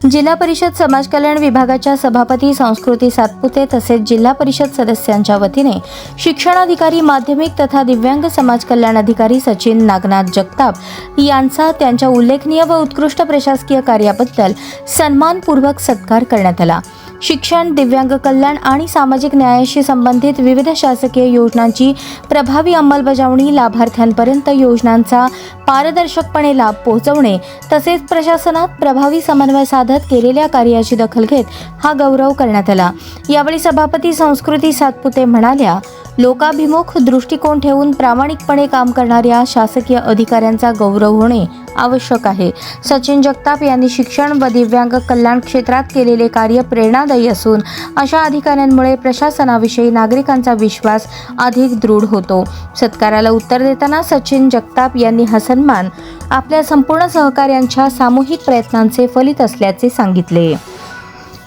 जिल्हा परिषद समाज कल्याण विभागाच्या सभापती संस्कृती सातपुते तसेच जिल्हा परिषद सदस्यांच्या वतीने शिक्षणाधिकारी माध्यमिक तथा दिव्यांग समाज कल्याण अधिकारी सचिन नागनाथ जगताप यांचा त्यांच्या उल्लेखनीय व उत्कृष्ट प्रशासकीय कार्याबद्दल सन्मानपूर्वक सत्कार करण्यात आला। शिक्षण, दिव्यांग कल्याण आणि सामाजिक न्यायाशी संबंधित विविध शासकीय योजनांची प्रभावी अंमलबजावणी, लाभार्थ्यांपर्यंत योजनांचा पारदर्शकपणे लाभ पोहोचवणे तसेच प्रशासनात प्रभावी समन्वय साधत केलेल्या कार्याची दखल घेत हा गौरव करण्यात आला। यावेळी सभापती संस्कृती सातपुते म्हणाल्या, लोकाभिमुख दृष्टिकोन ठेवून प्रामाणिकपणे काम करणाऱ्या शासकीय अधिकाऱ्यांचा गौरव होणे आवश्यक आहे। सचिन जगताप यांनी शिक्षण व दिव्यांग कल्याण क्षेत्रात केलेले कार्य प्रेरणादायी असून अशा अधिकाऱ्यांमुळे प्रशासनाविषयी नागरिकांचा विश्वास अधिक दृढ होतो। सत्काराला उत्तर देताना सचिन जगताप यांनी हा सन्मान आपल्या संपूर्ण सहकाऱ्यांच्या सामूहिक प्रयत्नांचे फलित असल्याचे सांगितले।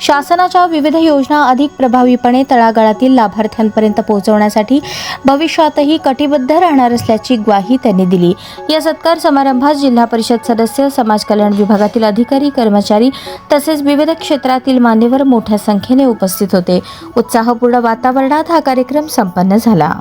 शासनाच्या विविध योजना अधिक प्रभावीपणे तळागाळातील लाभार्थ्यांपर्यंत पोहोचवण्यासाठी भविष्यातही कटिबद्ध राहणार असल्याची ग्वाही त्यांनी दिली। या सत्कार समारंभात जिल्हा परिषद सदस्य, समाज कल्याण विभागातील अधिकारी, कर्मचारी तसेच विविध क्षेत्रातील मान्यवर मोठ्या संख्येने उपस्थित होते। उत्साहपूर्ण वातावरणात हा कार्यक्रम संपन्न झाला।